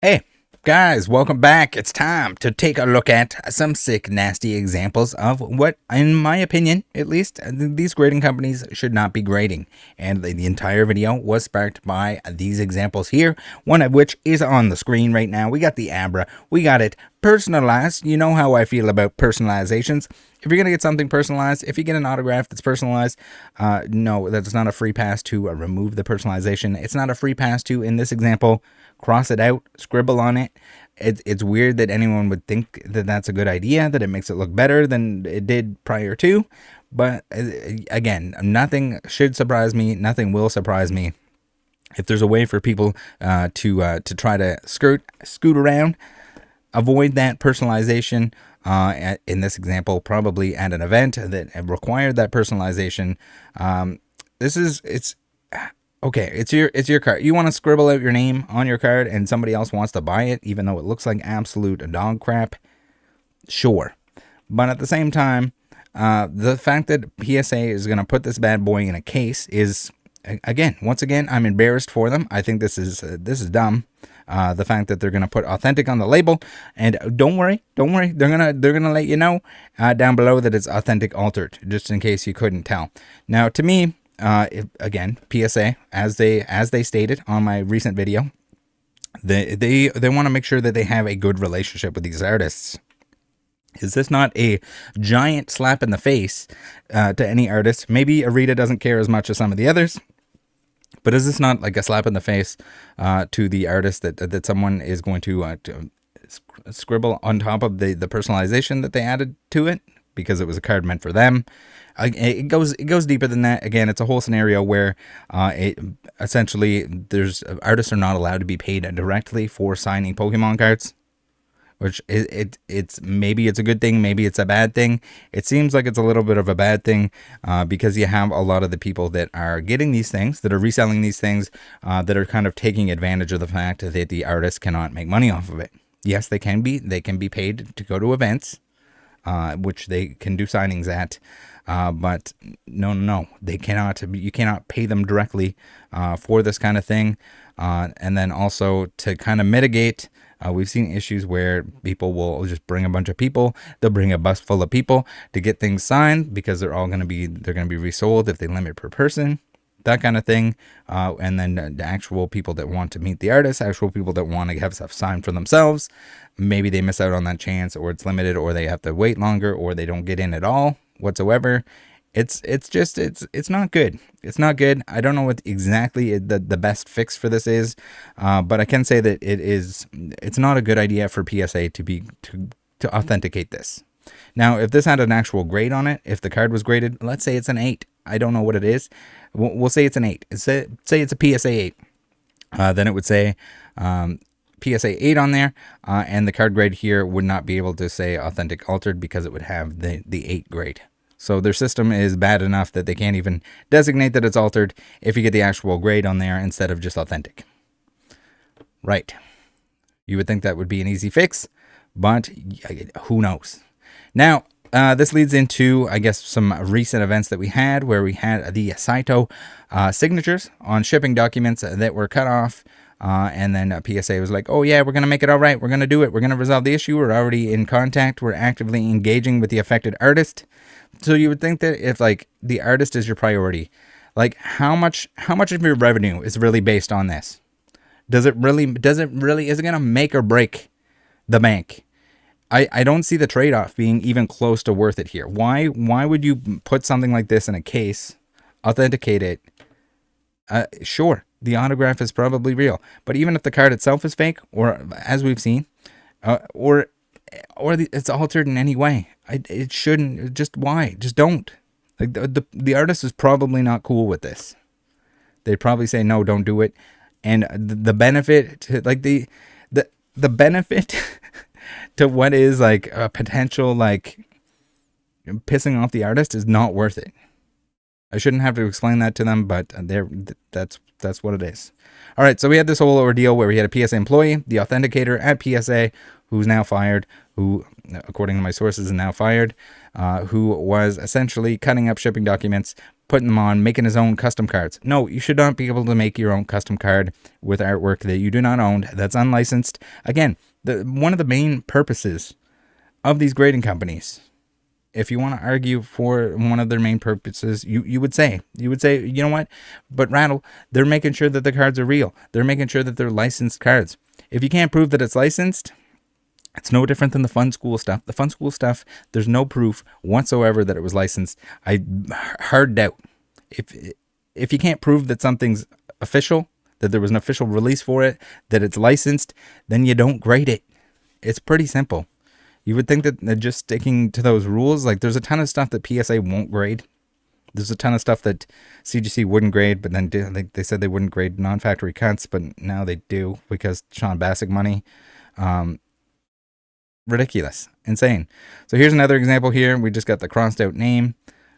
Hey, guys, welcome back. It's time to take a look at some sick, nasty examples of what, in my opinion, at least, these grading companies should not be grading. And the entire video was sparked by these examples here, one of which is on the screen right now. We got the Abra. We got it personalized. You know how I feel about personalizations. If you're going to get something personalized, if you get an autograph that's personalized, no, that's not a free pass to remove the personalization. It's not a free pass to, in this example, cross it out, scribble on it. It's weird that anyone would think that that's a good idea, that it makes it look better than it did prior to. But again, nothing should surprise me. Nothing will surprise me. If there's a way for people to try to scoot around, avoid that personalization. In this example, probably at an event that required that personalization. Okay, it's your card. You want to scribble out your name on your card and somebody else wants to buy it, even though it looks like absolute dog crap. Sure. But at the same time, the fact that PSA is going to put this bad boy in a case is, once again, I'm embarrassed for them. I think this is dumb. The fact that they're going to put authentic on the label, and don't worry, they're gonna let you know down below that it's authentic altered, just in case you couldn't tell. Now, to me, again, PSA, as they stated on my recent video, they want to make sure that they have a good relationship with these artists. Is this not a giant slap in the face to any artist? Maybe Arita doesn't care as much as some of the others, but is this not like a slap in the face to the artist that someone is going to scribble on top of the personalization that they added to it because it was a card meant for them? It goes deeper than that. Again, it's a whole scenario where essentially artists are not allowed to be paid directly for signing Pokemon cards. Which it's maybe it's a good thing, maybe it's a bad thing. It seems like it's a little bit of a bad thing because you have a lot of the people that are getting these things, that are reselling these things, that are kind of taking advantage of the fact that the artist cannot make money off of it. Yes, they can be paid to go to events, which they can do signings at, but no, they cannot. You cannot pay them directly for this kind of thing, and then also to kind of mitigate. We've seen issues where people will just bring a bunch of people. They'll bring a bus full of people to get things signed because they're going to be resold if they limit per person, that kind of thing. And then the actual people that want to meet the artist, actual people that want to have stuff signed for themselves, maybe they miss out on that chance, or it's limited, or they have to wait longer, or they don't get in at all whatsoever. It's not good. It's not good. I don't know what exactly the best fix for this is, but I can say that it's not a good idea for PSA to authenticate this. Now, if this had an actual grade on it, if the card was graded, let's say it's an 8. I don't know what it is. We'll say it's an 8. Say it's a PSA 8. Then it would say PSA 8 on there, and the card grade here would not be able to say authentic altered because it would have the 8 grade. So their system is bad enough that they can't even designate that it's altered if you get the actual grade on there instead of just authentic. Right. You would think that would be an easy fix, but who knows? Now, this leads into, I guess, some recent events that we had where we had the Saito signatures on shipping documents that were cut off. And then PSA was like, oh yeah, we're going to make it all right. We're going to do it. We're going to resolve the issue. We're already in contact. We're actively engaging with the affected artist. So you would think that if like the artist is your priority, like how much of your revenue is really based on this? Is it going to make or break the bank? I don't see the trade-off being even close to worth it here. Why would you put something like this in a case, authenticate it? Sure, the autograph is probably real, but even if the card itself is fake, or as we've seen, or it's altered in any way, it shouldn't. Just why? Just don't. Like the artist is probably not cool with this. They'd probably say no, don't do it. And the benefit to like the benefit to what is like a potential like pissing off the artist is not worth it. I shouldn't have to explain that to them, but that's what it is. All right, so we had this whole ordeal where we had a PSA employee, the Authenticator at PSA, who's now fired, who, according to my sources, is now fired, who was essentially cutting up shipping documents, putting them on, making his own custom cards. No, you should not be able to make your own custom card with artwork that you do not own, that's unlicensed. Again, one of the main purposes of these grading companies, if you want to argue for one of their main purposes, you would say, you know what? But Rattle, they're making sure that the cards are real. They're making sure that they're licensed cards. If you can't prove that it's licensed, it's no different than the Fun School stuff. The Fun School stuff, there's no proof whatsoever that it was licensed. I hard doubt. If you can't prove that something's official, that there was an official release for it, that it's licensed, then you don't grade it. It's pretty simple. You would think that they're just sticking to those rules. Like, there's a ton of stuff that PSA won't grade. There's a ton of stuff that CGC wouldn't grade, but then they said they wouldn't grade non-factory cuts, but now they do because Sean Bassick money. Ridiculous. Insane. So here's another example here. We just got the crossed out name.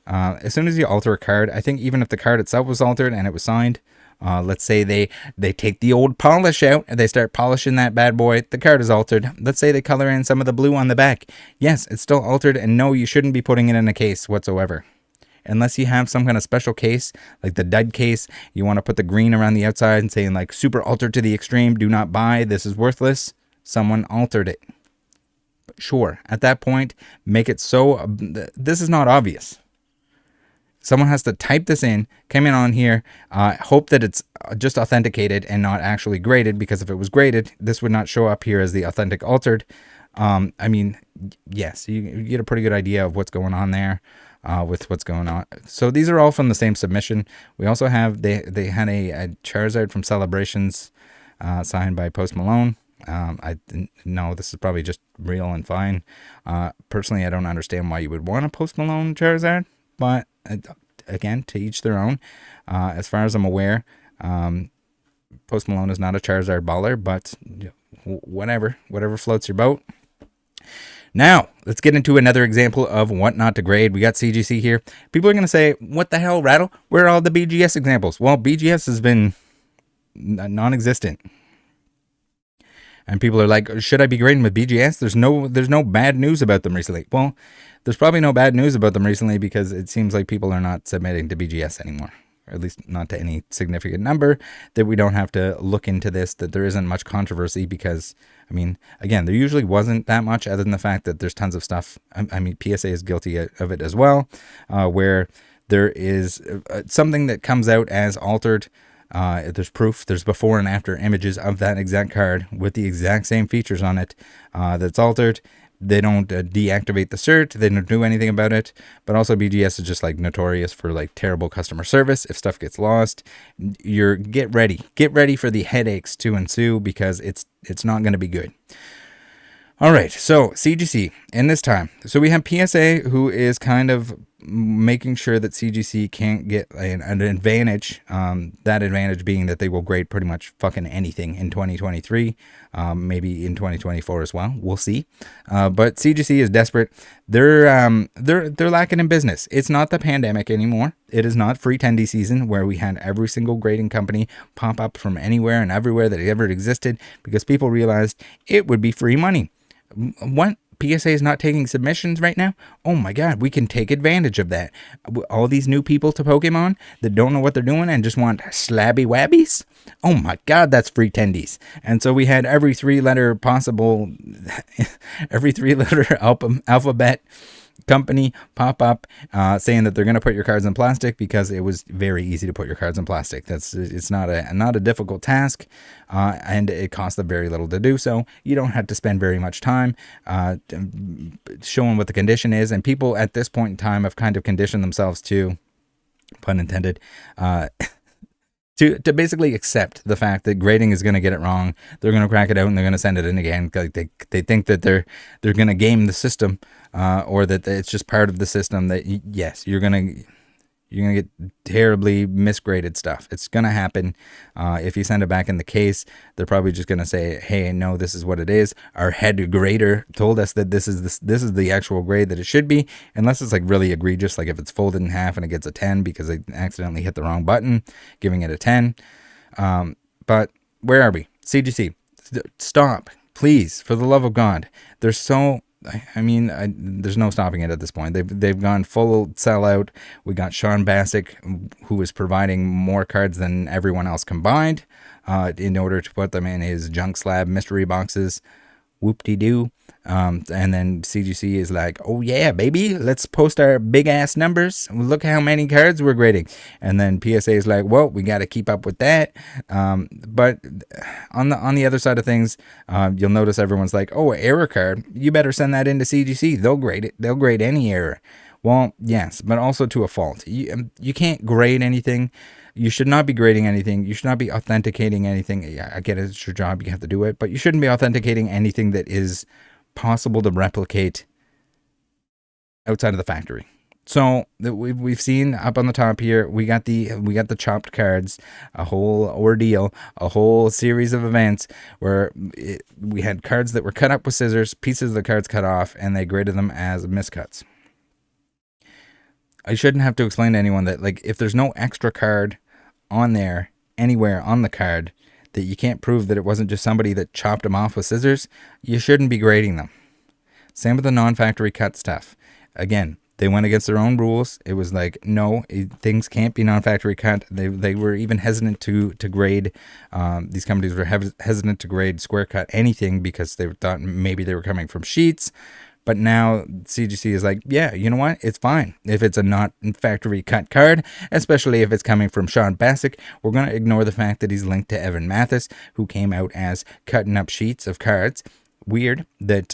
As soon as you alter a card, I think even if the card itself was altered and it was signed, let's say they take the old polish out and they start polishing that bad boy. The card is altered. Let's say they color in some of the blue on the back. Yes, it's still altered, and no, you shouldn't be putting it in a case whatsoever. Unless you have some kind of special case, like the dud case, you want to put the green around the outside and saying like super altered to the extreme, do not buy, this is worthless. Someone altered it. Sure, at that point, make it so this is not obvious. Someone has to type this in, come in on here, hope that it's just authenticated and not actually graded, because if it was graded, this would not show up here as the authentic altered. I mean, yes, you get a pretty good idea of what's going on there with what's going on. So these are all from the same submission. We also have, they had a Charizard from Celebrations signed by Post Malone. I know this is probably just real and fine. Personally, I don't understand why you would want a Post Malone Charizard, but again, to each their own. As far as I'm aware, Post Malone is not a Charizard baller, but whatever floats your boat. Now, let's get into another example of what not to grade. We got CGC here. People are going to say, what the hell, Rattle? Where are all the BGS examples? Well, BGS has been non-existent. And people are like, should I be grading with BGS? There's no bad news about them recently. Well, there's probably no bad news about them recently because it seems like people are not submitting to BGS anymore. Or at least not to any significant number, that we don't have to look into this, that there isn't much controversy because, I mean, again, there usually wasn't that much other than the fact that there's tons of stuff. I mean, PSA is guilty of it as well, where there is something that comes out as altered. There's proof, there's before and after images of that exact card with the exact same features on it that's altered. They don't deactivate the cert, they don't do anything about it. But also BGS is just like notorious for like terrible customer service. If stuff gets lost, get ready for the headaches to ensue, because it's not going to be good. All right, so CGC in this time. So we have PSA, who is kind of making sure that CGC can't get an advantage. That advantage being that they will grade pretty much fucking anything in 2023, maybe in 2024 as well. We'll see. But CGC is desperate. They're lacking in business. It's not the pandemic anymore. It is not free tendy season where we had every single grading company pop up from anywhere and everywhere that ever existed because people realized it would be free money. What? PSA is not taking submissions right now? Oh my god, we can take advantage of that. All these new people to Pokemon that don't know what they're doing and just want slabby wabbies? Oh my god, that's free tendies. And so we had every three-letter alphabet company pop up saying that they're going to put your cards in plastic because it was very easy to put your cards in plastic. It's not a difficult task, and it costs them very little to do so. You don't have to spend very much time showing what the condition is, and people at this point in time have kind of conditioned themselves to, pun intended, to basically accept the fact that grading is going to get it wrong. They're going to crack it out and they're going to send it in again. They think that they're going to game the system, or that it's just part of the system. That yes, you're going to get terribly misgraded stuff. It's going to happen. If you send it back in the case, they're probably just going to say, "Hey, no, this is what it is. Our head grader told us that this is the actual grade that it should be." Unless it's like really egregious, like if it's folded in half and it gets a 10 because they accidentally hit the wrong button, giving it a 10. But where are we? CGC, stop, please, for the love of God. There's so I mean, there's no stopping it at this point. They've gone full sellout. We got Sean Bassick, who is providing more cards than everyone else combined, in order to put them in his junk slab mystery boxes. Whoop-de-doo. And then CGC is like, oh yeah, baby, let's post our big ass numbers. Look how many cards we're grading. And then PSA is like, well, we got to keep up with that. But on the other side of things, you'll notice everyone's like, oh, error card, you better send that into CGC. They'll grade it. They'll grade any error. Well, yes, but also to a fault. You can't grade anything. You should not be grading anything. You should not be authenticating anything. Yeah, I get it. It's your job. You have to do it. But you shouldn't be authenticating anything that is possible to replicate outside of the factory. So we've seen up on the top here, we got the chopped cards, a whole ordeal, a whole series of events where we had cards that were cut up with scissors, pieces of the cards cut off, and they graded them as miscuts. I shouldn't have to explain to anyone that, like, if there's no extra card on there anywhere on the card that you can't prove that it wasn't just somebody that chopped them off with scissors, you shouldn't be grading them. Same with the non-factory cut stuff. Again, they went against their own rules. It was like, no, things can't be non-factory cut. They were even hesitant to grade. These companies were hesitant to grade square cut anything because they thought maybe they were coming from sheets. But now CGC is like, yeah, you know what? It's fine if it's a not factory cut card, especially if it's coming from Sean Bassick. We're going to ignore the fact that he's linked to Evan Mathis, who came out as cutting up sheets of cards. Weird that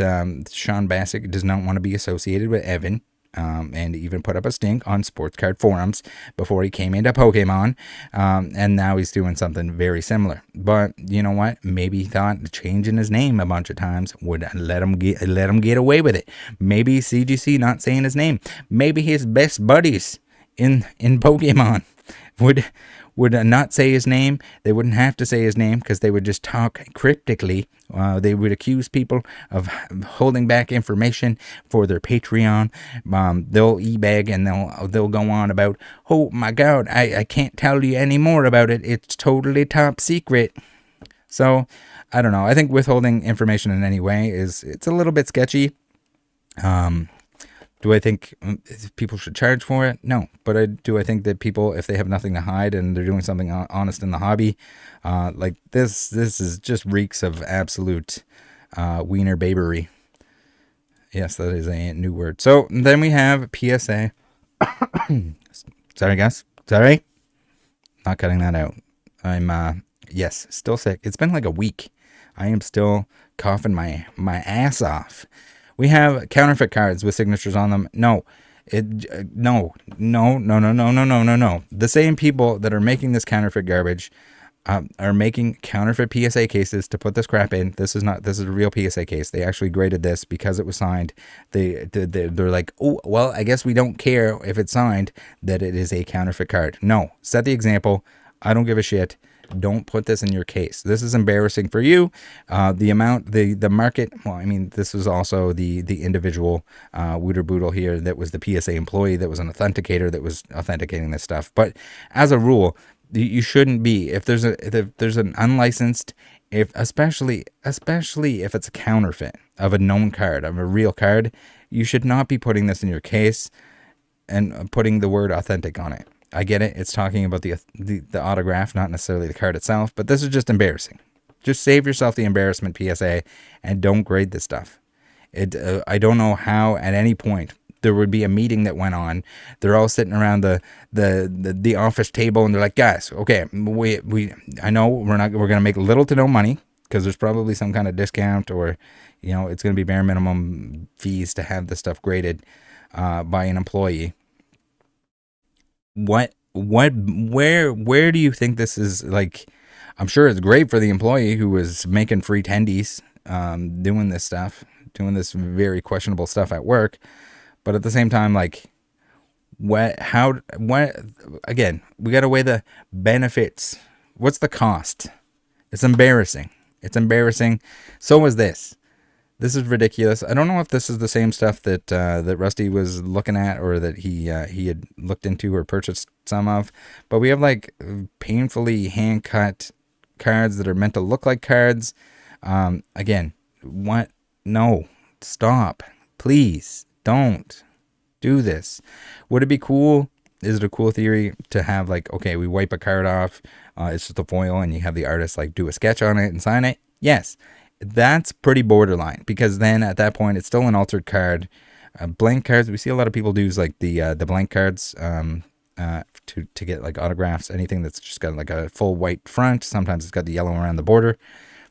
Sean Bassick does not want to be associated with Evan. And even put up a stink on sports card forums before he came into Pokemon. And now he's doing something very similar. But you know what? Maybe he thought changing his name a bunch of times would let him get away with it. Maybe CGC not saying his name. Maybe his best buddies in Pokemon would not say his name. They wouldn't have to say his name because they would just talk cryptically. They would accuse people of holding back information for their Patreon. They'll e-bag and they'll go on about, oh my God, I can't tell you any more about it. It's totally top secret. So I don't know. I think withholding information in any way it's a little bit sketchy. Do I think people should charge for it? No. But do I think that people, if they have nothing to hide and they're doing something honest in the hobby, like this is just reeks of absolute wiener babery. Yes, that is a new word. So then we have PSA. Sorry, guys. Sorry. Not cutting that out. I'm, yes, still sick. It's been like a week. I am still coughing my ass off. We have counterfeit cards with signatures on them. No. No. The same people that are making this counterfeit garbage are making counterfeit PSA cases to put this crap in. This is a real PSA case. They actually graded this because it was signed. They're like, oh, well, I guess we don't care if it's signed that it is a counterfeit card. No. Set the example. I don't give a shit. Don't put this in your case. This is embarrassing for you. The market, well, I mean, this was also the individual Wooter Boodle here that was the PSA employee that was an authenticator that was authenticating this stuff. But as a rule, you shouldn't be. If there's an unlicensed, especially if it's a counterfeit of a known card, of a real card, you should not be putting this in your case and putting the word authentic on it. I get it. It's talking about the autograph, not necessarily the card itself, but this is just embarrassing. Just save yourself the embarrassment, PSA, and don't grade this stuff. I don't know how at any point there would be a meeting that went on. They're all sitting around the office table and they're like, guys, okay, I know we're going to make little to no money because there's probably some kind of discount or, it's going to be bare minimum fees to have this stuff graded by an employee. Where do you think this is? Like, I'm sure it's great for the employee who was making free tendies, doing this very questionable stuff at work. But at the same time, like, again, we got to weigh the benefits. What's the cost? It's embarrassing. So is this. This is ridiculous. I don't know if this is the same stuff that Rusty was looking at or that he had looked into or purchased some of. But we have like painfully hand-cut cards that are meant to look like cards. Again, what? No. Stop. Please don't do this. Would it be cool? Is it a cool theory to have like, okay, we wipe a card off, it's just a foil, and you have the artist like do a sketch on it and sign it? Yes, that's pretty borderline, because then at that point it's still an altered card. Blank cards, we see a lot of people do like the blank cards to get like autographs, anything that's just got like a full white front. Sometimes it's got the yellow around the border.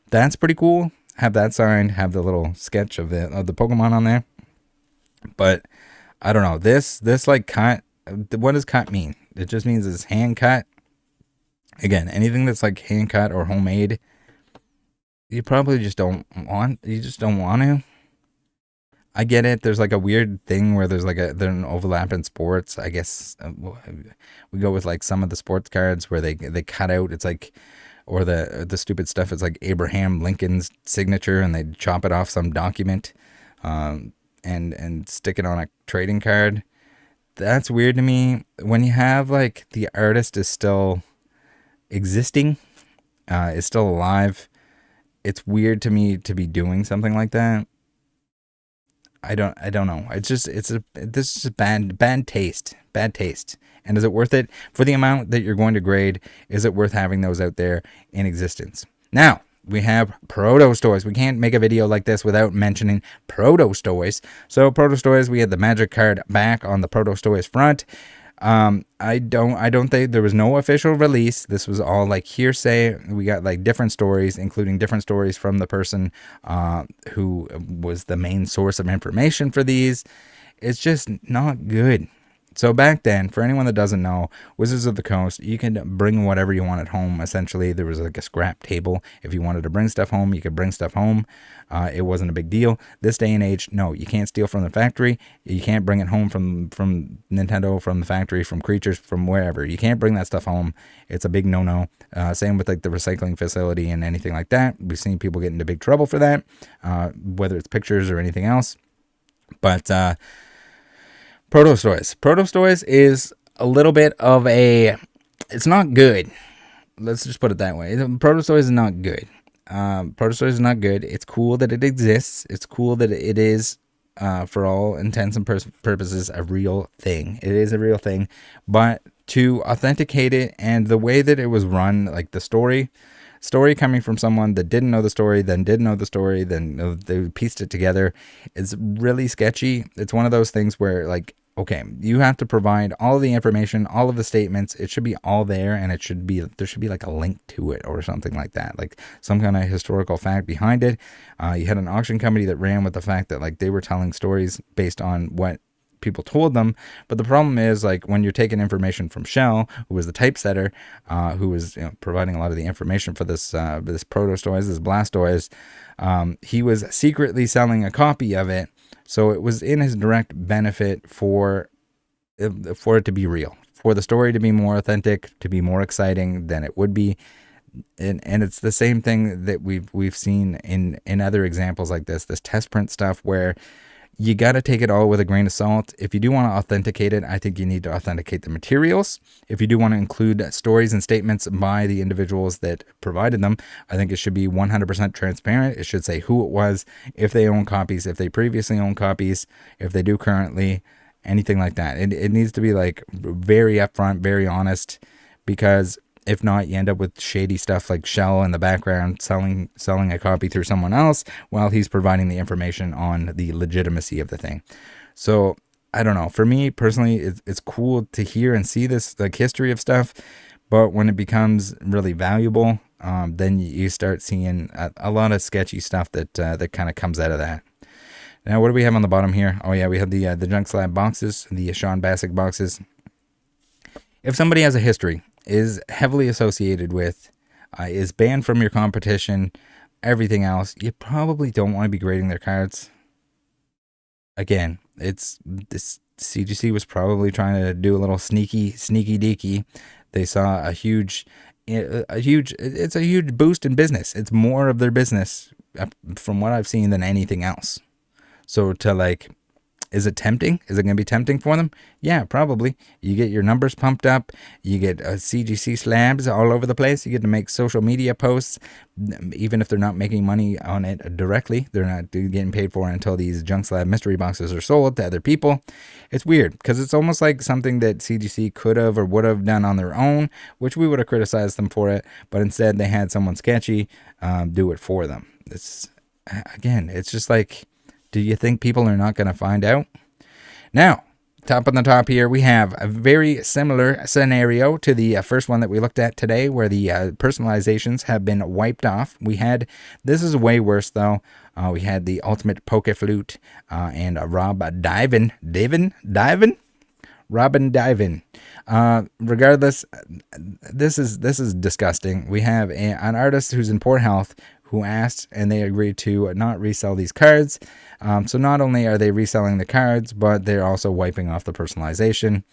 That's pretty cool. Have that signed, have the little sketch of the Pokemon on there. But I don't know, this like cut, what does cut mean? It just means it's hand cut. Again, anything that's like hand cut or homemade, you probably just don't want. You just don't want to. I get it. There's like a weird thing where there's an overlap in sports. I guess we go with like some of the sports cards where they cut out. It's like, or the stupid stuff is like Abraham Lincoln's signature, and they chop it off some document, and stick it on a trading card. That's weird to me. When you have like the artist is still existing, is still alive, it's weird to me to be doing something like that. I don't know. This is bad taste. And is it worth it for the amount that you're going to grade? Is it worth having those out there in existence? Now, we have Proto Toys. We can't make a video like this without mentioning Proto Toys. So Proto Toys, we had the magic card back on the Proto Toys front. I don't think there was no official release. This was all like hearsay. We got like different stories, including different stories from the person who was the main source of information for these. It's just not good. So back then, for anyone that doesn't know, Wizards of the Coast, you could bring whatever you want at home. Essentially, there was like a scrap table. If you wanted to bring stuff home, you could bring stuff home. It wasn't a big deal. This day and age, no, you can't steal from the factory. You can't bring it home from Nintendo, from the factory, from creatures, from wherever. You can't bring that stuff home. It's a big no-no. Same with like the recycling facility and anything like that. We've seen people get into big trouble for that, whether it's pictures or anything else. But Proto Toys is a little bit of it's not good. Let's just put it that way. Proto Toys is not good. Proto Toys is not good. It's cool that it exists. It's cool that it is, for all intents and purposes, a real thing. It is a real thing. But to authenticate it and the way that it was run, like the story coming from someone that didn't know the story, then did know the story, then they pieced it together, it's really sketchy. It's one of those things where like, okay, you have to provide all of the information, all of the statements. It should be all there, and there should be like a link to it or something like that, like some kind of historical fact behind it. You had an auction company that ran with the fact that like they were telling stories based on what people told them. But the problem is, like, when you're taking information from Shell, who was the typesetter, who was providing a lot of the information for this Proto Toys, this Blastoise, he was secretly selling a copy of it. So it was in his direct benefit for it to be real, for the story to be more authentic, to be more exciting than it would be. And it's the same thing that we've seen in other examples like this test print stuff, where you got to take it all with a grain of salt. If you do want to authenticate it, I think you need to authenticate the materials. If you do want to include stories and statements by the individuals that provided them, I think it should be 100% transparent. It should say who it was, if they own copies, if they previously owned copies, if they do currently, anything like that. It needs to be like very upfront, very honest, because if not, you end up with shady stuff like Shell in the background selling a copy through someone else while he's providing the information on the legitimacy of the thing. So I don't know. For me personally, it's cool to hear and see this like history of stuff, but when it becomes really valuable, then you start seeing a lot of sketchy stuff that kind of comes out of that. Now, what do we have on the bottom here? Oh yeah, we have the Junk Slab boxes, the Sean Bassick boxes. If somebody has a history, is heavily associated with, is banned from your competition, everything else, you probably don't want to be grading their cards. Again, this CGC was probably trying to do a little sneaky deaky. They saw a huge boost in business. It's more of their business from what I've seen than anything else. So to like Is it tempting? Is it going to be tempting for them? Yeah, probably. You get your numbers pumped up. You get CGC slabs all over the place. You get to make social media posts. Even if they're not making money on it directly, they're not getting paid for it until these junk slab mystery boxes are sold to other people. It's weird because it's almost like something that CGC could have or would have done on their own, which we would have criticized them for it. But instead, they had someone sketchy do it for them. It's just like, do you think people are not going to find out? Now, top on the top here, we have a very similar scenario to the first one that we looked at today, where the personalizations have been wiped off. This is way worse though. We had the Ultimate Poke Flute and Robin Divin. Regardless, this is disgusting. We have an artist who's in poor health who asked, and they agreed to not resell these cards. So not only are they reselling the cards, but they're also wiping off the personalization.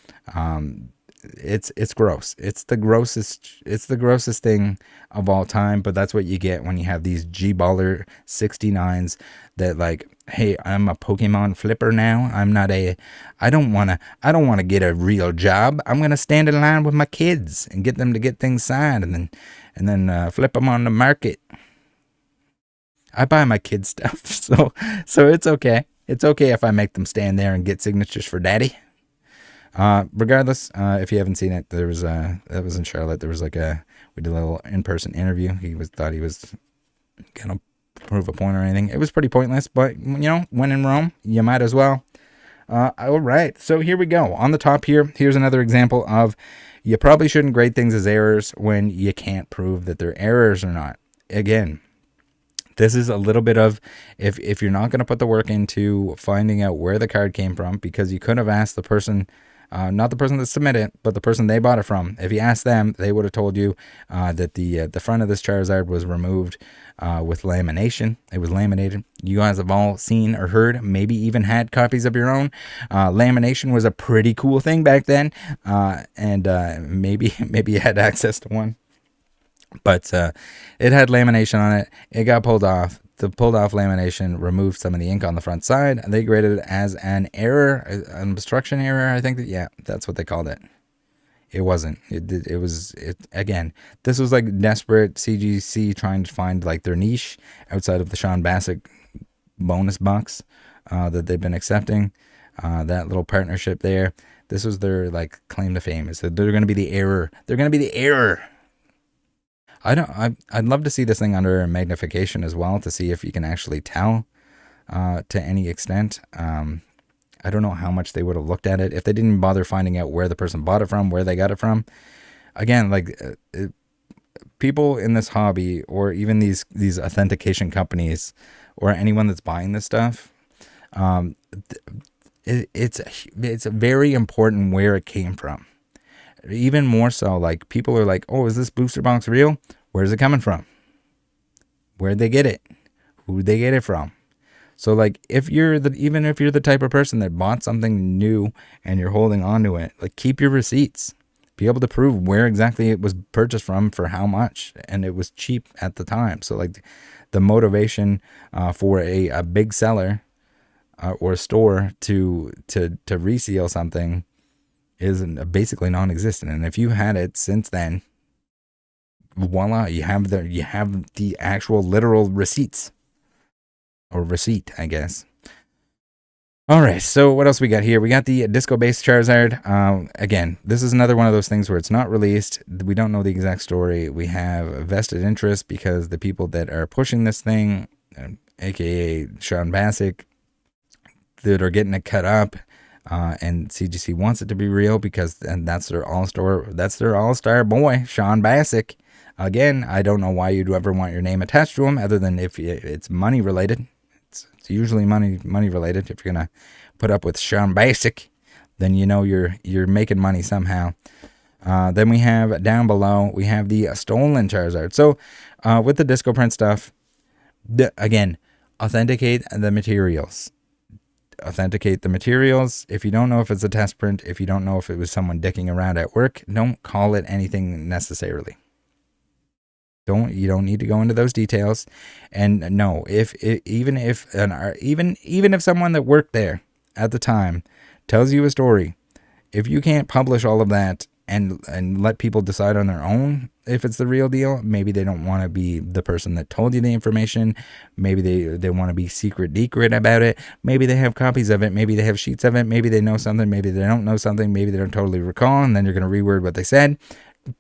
It's gross. It's the grossest thing of all time. But that's what you get when you have these G-Baller 69s that like, hey, I'm a Pokemon flipper now. I don't want to get a real job. I'm going to stand in line with my kids and get them to get things signed and then flip them on the market. I buy my kids stuff, so it's okay. It's okay if I make them stand there and get signatures for daddy. Regardless, if you haven't seen it, that was in Charlotte. There was we did a little in-person interview. Thought he was gonna prove a point or anything. It was pretty pointless, but when in Rome, you might as well. All right, so here we go. On the top here, here's another example of you probably shouldn't grade things as errors when you can't prove that they're errors or not. Again, this is a little bit of, if you're not going to put the work into finding out where the card came from, because you could have asked the person, not the person that submitted it, but the person they bought it from. If you asked them, they would have told you that the front of this Charizard was removed with lamination. It was laminated. You guys have all seen or heard, maybe even had copies of your own. Lamination was a pretty cool thing back then, and maybe you had access to one. But it had lamination on it. It got pulled off. The pulled off lamination removed some of the ink on the front side. They graded it as an error, an obstruction error. I think that's what they called it. It wasn't. Again, this was like desperate CGC trying to find like their niche outside of the Sean Bassett bonus box that they've been accepting. That little partnership there. This was their like claim to fame. Is that they're going to be the error. They're going to be the error. I'd love to see this thing under magnification as well to see if you can actually tell to any extent. I don't know how much they would have looked at it if they didn't bother finding out where the person bought it from, where they got it from. Again, like people in this hobby, or even these authentication companies, or anyone that's buying this stuff, it's very important where it came from. Even more so, like people are like, oh, is this booster box real? Where's it coming from? Where'd they get it? Who'd they get it from? So like even if you're the type of person that bought something new and you're holding on to it, like keep your receipts. Be able to prove where exactly it was purchased from, for how much, and it was cheap at the time. So like the motivation for a big seller or a store to reseal something is basically non-existent. And if you had it since then, voila, you have the actual literal receipts, or receipt, I guess. All right, so what else we got here? We got the disco-based Charizard. Again, this is another one of those things where it's not released. We don't know the exact story. We have a vested interest because the people that are pushing this thing, aka Sean Bassett, that are getting it cut up, and CGC wants it to be real and that's their all-star boy, Sean Bassett. Again, I don't know why you'd ever want your name attached to him, other than if it's money related. It's usually money related. If you're gonna put up with Sean Bassett, then you're making money somehow. Then we have down below, we have the stolen Charizard. So with the disco print stuff, again, authenticate the materials. Authenticate the materials. If you don't know if it's a test print, if you don't know if it was someone dicking around at work, don't call it anything necessarily. You don't need to go into those details. And no, even if someone that worked there at the time tells you a story, if you can't publish all of that and let people decide on their own if it's the real deal, maybe they don't want to be the person that told you the information. Maybe they want to be secret about it. Maybe they have copies of it. Maybe they have sheets of it. Maybe they know something. Maybe they don't know something. Maybe they don't totally recall, and then you're going to reword what they said.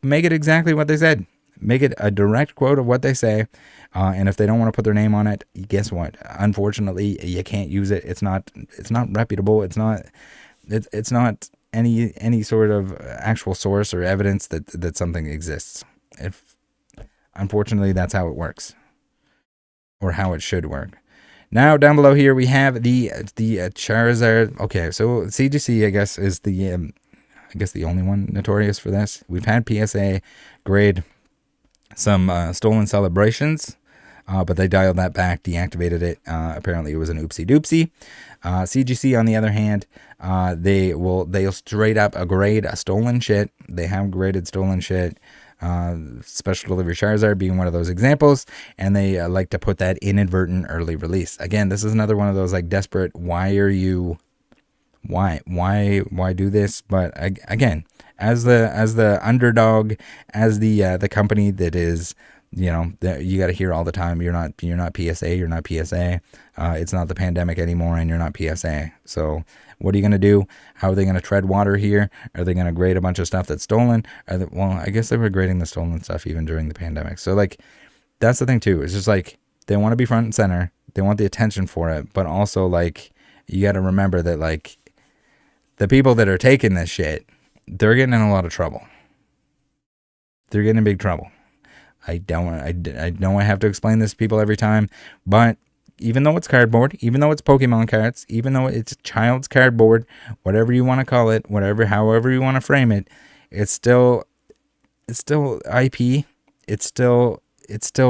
Make it exactly what they said. Make it a direct quote of what they say. And if they don't want to put their name on it, guess what? Unfortunately, you can't use it. It's not reputable. It's not any sort of actual source or evidence that something exists. Unfortunately, that's how it works, or how it should work. Now down below here we have the Charizard. Okay, so CGC I guess is the only one notorious for this. We've had PSA grade some stolen celebrations, but they dialed that back, deactivated it. Apparently it was an oopsie doopsie. CGC on the other hand, they'll straight up grade a stolen shit. They have graded stolen shit. Special delivery Charizard being one of those examples, and they like to put that inadvertent early release. Again, this is another one of those like desperate, why do this? But again, as the underdog, as the company that is, you know, that you got to hear all the time, you're not PSA, you're not PSA. It's not the pandemic anymore, and you're not PSA. So what are you going to do? How are they going to tread water here? Are they going to grade a bunch of stuff that's stolen? Well, I guess they were grading the stolen stuff even during the pandemic. So like, that's the thing too. It's just like, they want to be front and center. They want the attention for it, but also like, you got to remember that like, the people that are taking this shit, they're getting in a lot of trouble. They're getting in big trouble. I know I have to explain this to people every time, but even though it's cardboard, even though it's Pokemon cards, even though it's child's cardboard, whatever you want to call it, however you want to frame it, it's still IP. It's still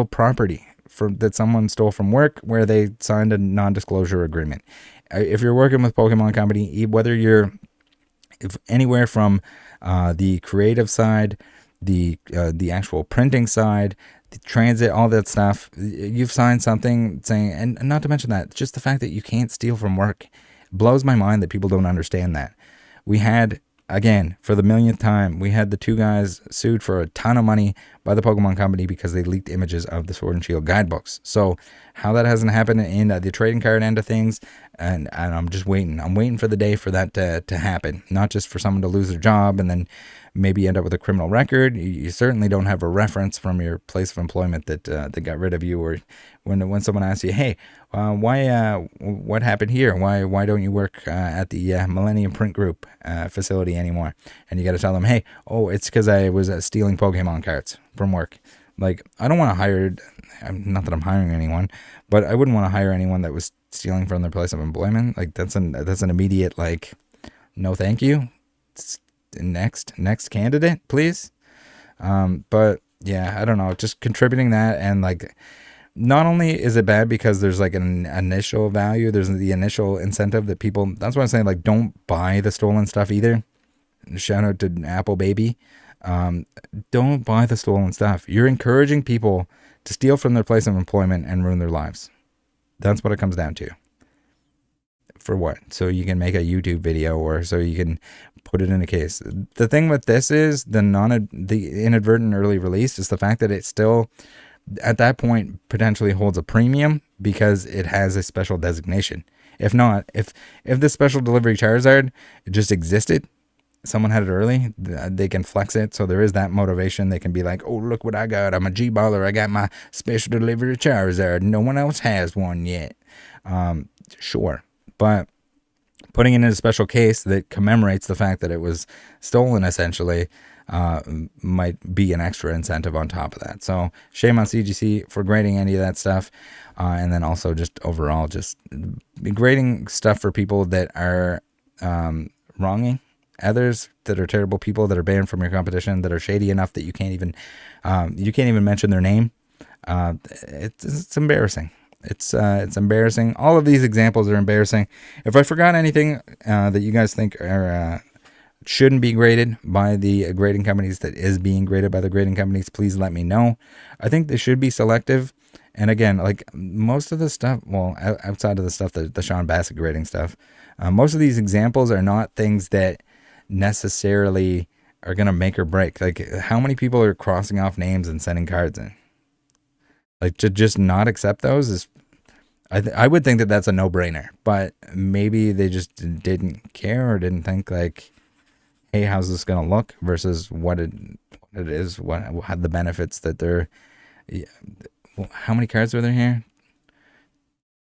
property that someone stole from work where they signed a non-disclosure agreement. If you're working with Pokemon Company, whether you're anywhere from the creative side, the actual printing side, the transit, all that stuff, you've signed something saying, and not to mention that, just the fact that you can't steal from work blows my mind that people don't understand that. We had, again, for the millionth time, we had the two guys sued for a ton of money by the Pokemon Company because they leaked images of the Sword and Shield guidebooks. So how that hasn't happened in the trading card end of things, and I'm just waiting. I'm waiting for the day for that to happen. Not just for someone to lose their job and then maybe end up with a criminal record. You certainly don't have a reference from your place of employment that got rid of you, or when someone asks you, hey, what happened here? Why don't you work at the Millennium Print Group facility anymore? And you got to tell them, hey, it's because I was stealing Pokemon cards from work. Like, I don't want to hire, not that I'm hiring anyone, but I wouldn't want to hire anyone that was stealing from their place of employment. Like, that's an immediate, like, no thank you. Next candidate, please. But yeah, I don't know, just contributing that, and like, not only is it bad because there's like an initial value, there's the initial incentive that people, that's why I'm saying, like, don't buy the stolen stuff either. Shout out to Apple baby. Don't buy the stolen stuff. You're encouraging people to steal from their place of employment and ruin their lives. That's what it comes down to. For what? So you can make a YouTube video, or so you can put it in a case. The thing with this is the inadvertent early release is the fact that it still, at that point, potentially holds a premium because it has a special designation. If not, if the special delivery Charizard just existed, someone had it early, they can flex it. So there is that motivation. They can be like, oh, look what I got. I'm a G-baller. I got my special delivery Charizard. No one else has one yet. Sure. But putting it in a special case that commemorates the fact that it was stolen, essentially, might be an extra incentive on top of that. So shame on CGC for grading any of that stuff. And then also just overall, just grading stuff for people that are wronging others, that are terrible people, that are banned from your competition, that are shady enough that you can't even mention their name. It's embarrassing. It's embarrassing. All of these examples are embarrassing. If I forgot anything that you guys think are shouldn't be graded by the grading companies, that is being graded by the grading companies, please let me know. I think they should be selective And again, like most of the stuff, well, outside of the stuff, the Sean Bassett grading stuff, most of these examples are not things that necessarily are going to make or break. Like, how many people are crossing off names and sending cards in? Like, to just not accept those is, I would think that that's a no-brainer. But maybe they just didn't care or didn't think, like, hey, how's this going to look versus what it is, what had the benefits that they're. Yeah, well, how many cards are there here?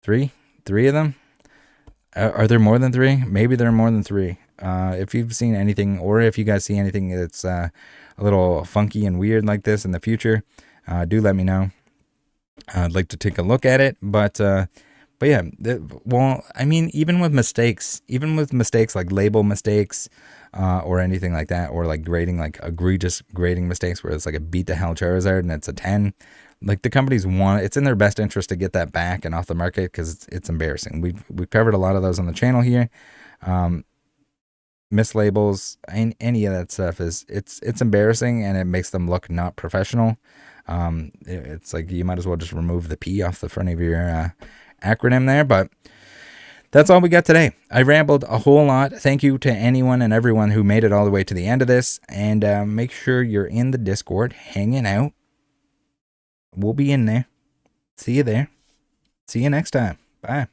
Three of them. Are there more than three? Maybe there are more than three. If you've seen anything, or if you guys see anything that's a little funky and weird like this in the future, do let me know. I'd like to take a look at it, but yeah, well, I mean, even with mistakes like label mistakes, or anything like that, or like grading, like egregious grading mistakes where it's like a beat the hell Charizard and it's a 10. Like, the companies it's in their best interest to get that back and off the market, because it's embarrassing. We've covered a lot of those on the channel here. Mislabels, any of that stuff it's embarrassing, and it makes them look not professional. It's like you might as well just remove the P off the front of your acronym there. But that's all we got today. I rambled a whole lot. Thank you to anyone and everyone who made it all the way to the end of this. And make sure you're in the Discord, hanging out. We'll be in there. See you there. See you next time. Bye.